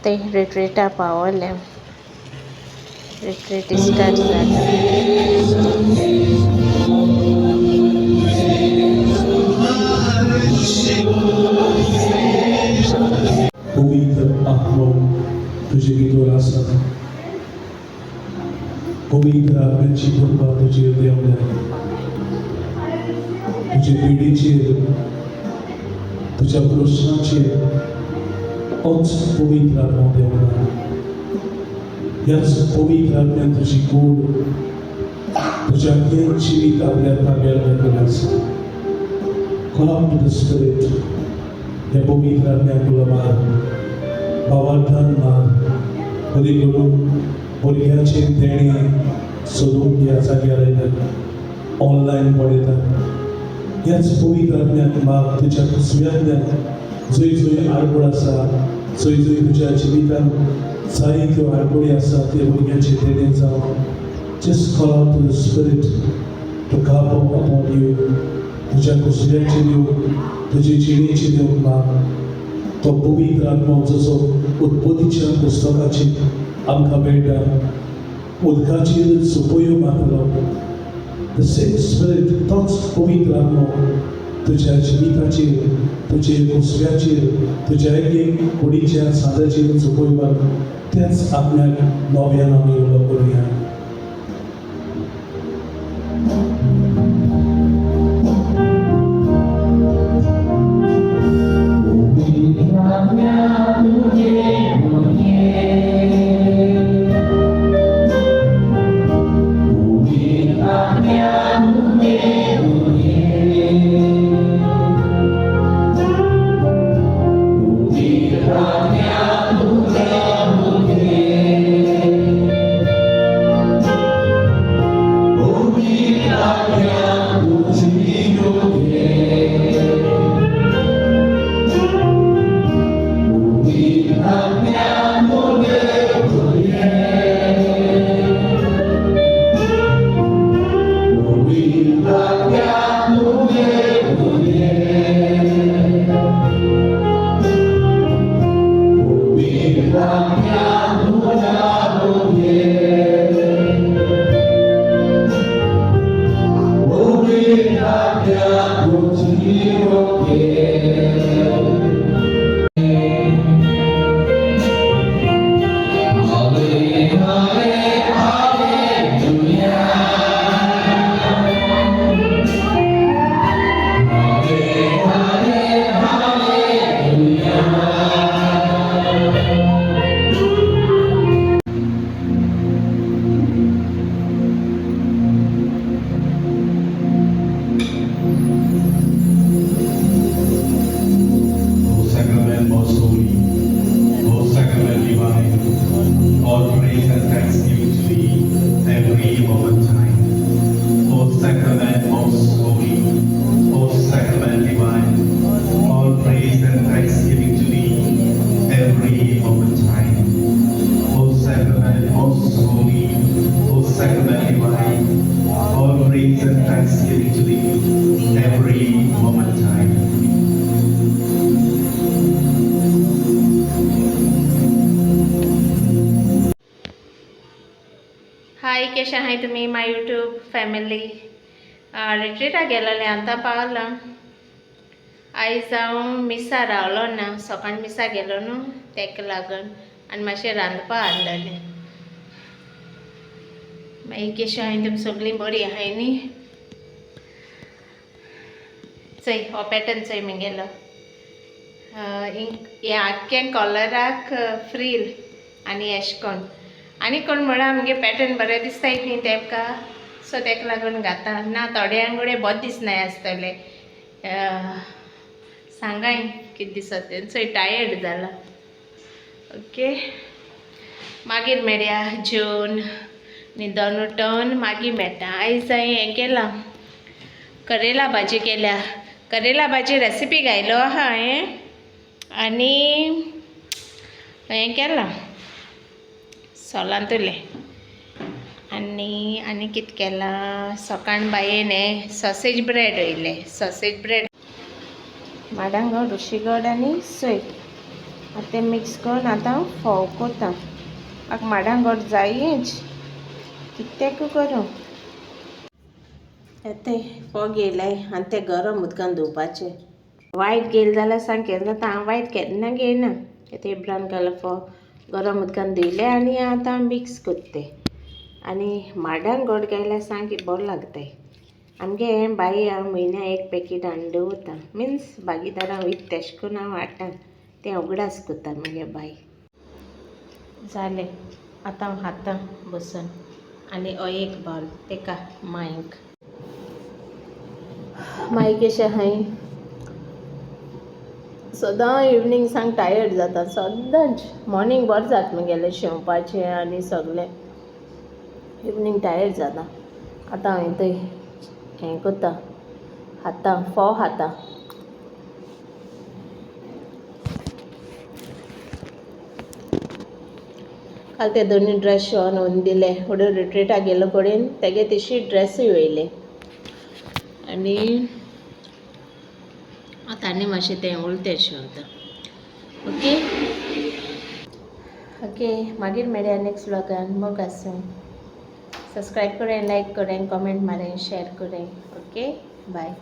ते रिट्रीटा Pawle. Retreat start जाता. पवित्र आत्मा तुझे भितर आसा. पवित्र आत्म्याची कृपा तुझेर देवल्या. तुझे पिढीचेर, तुझ्या प्रश्नाचेर होच पवित्र आत्मा देवला. ह्याच पवित्र आत्म्यान तुझी कूड तुझ्या जिवीत आपल्या ताब्यात घेतलेलं आसा. Call out to the Spirit. या पवित्र आत्म्याक तुला मार, भावार्थान मार. कधी करून भुरग्याचे देणे सोदून ह्या जाग्यार येतात, ऑनलायन पळयतात. ह्याच पवित्र आत्म्याक माग तुज्या कुसव्यांतल्यान जंय जंय आडखळ आसा, जंय जंय तुज्या जिवितान जायत्यो आडखळी आसा ते भुरग्याचे देणे जावं. Just call out to the Spirit to come upon you. तुझ्या कुसव्याचे देव, तुझे जिणेचे देव माग. तो पवित्र आत्मा जसो उत्पत्तीच्या पुस्तकाचेर आमकां मेळटा, उदकाचेर सोपयो मारलो. The same Spirit, तोच पवित्र आत्मा तुझ्या जिविताचेर, तुझे कुसव्याचेर, तुझ्या एक कुडीच्या सादाचेर सोपयो मारलो. त्याच आत्म्याक नव्यान आमी उलो करुया. हाय, कशें आहाय तुमी माय यूट्यूब फॅमिली. रिट्रीटा गेलोलें आतां पावलां. आयज हांव मिसा रावलो ना, सकाळ मिसा गेलो न्हू तेका लागून, आनी मातशें रांदपा आसलेलें. मागीर कशें आहाय तुमी सगळीं बरीं आहाय न्ही. चोय हो पॅटर्न चोय म्हगेलो. हे आख्खें कॉलराक फ्रील आनी एशें कोन्न आनी कोण म्हणा मुगे पॅटर्न बरें दिसताय न्ही तेका, सो तेका लागून घाता ना. थोड्यांक कडेन बोत दिसनाय आसतले. सांगाय कितें दिसता तें. चोय टायर्ड जाला. ओके, मागीर मेळया जेवन न्हिदोन उठोन मागीर मेळटा. आयज हांवें हें केलां, करेला भाजी केल्या. करेला भाजी रेसिपी घायलो आहा हांवें. आनी हें केलां सोलांतुलें. आनी कितें केलां, सकाळ बायेन हें सॉसेज ब्रेड वयलें. सॉसेज ब्रेड माडांगो रुशीगड आनी सोय आतां मिक्स करून आतां फोव कोता. म्हाका माडांक गोड जायीच, कित्याक करूं. येते फोव घेयलाय आनी ते गरम उदकान धुवपाचे. वायट घेयले जाल्यार सांग केन्ना जाता. हांव वायट केन्ना घेयना. ते ब्रावन कलर फोव गरम उदकान धुयले आनी आतां मिक्स कोत्ताय. आनी माडांक गोड घायल्यार सांग बरो लागताय. आमगे बाई हांव म्हयन्या एक पॅकेट हाडून दवरता. मिन्स भागीदारां वयता तेश कोन्न हांव हाडटा. तें उगडास कोत्ता म्हगे बाई. जालें आतां हांव खाता बसून. आनी हो एक बावल तेका मांयक. माय कशें आहाय? सदां इवनींग सांग टायर्ड जाता. सदांच मॉर्निंग बरें जाता म्हगेलें शेवपाचें आनी सगलें. इवनींग टायर्ड जाता. आतां हांव थंय हें कोत्ता, खाता फोव खाता. काल ते दोनी ड्रेस शिंवोन व्हरून दिले. फुडें रिट्रीटाक गेलो कडेन तेगे तशी ड्रेसूय वयले. आनी आतां आनी मातशें तें उरतें शिंवता. ओके ओके मागीर मेळया नेक्स्ट व्लॉगान. मोग आसूं. सब्सक्रायब करें, लायक करें, कमेंट मारें, शेअर करें. Okay bye.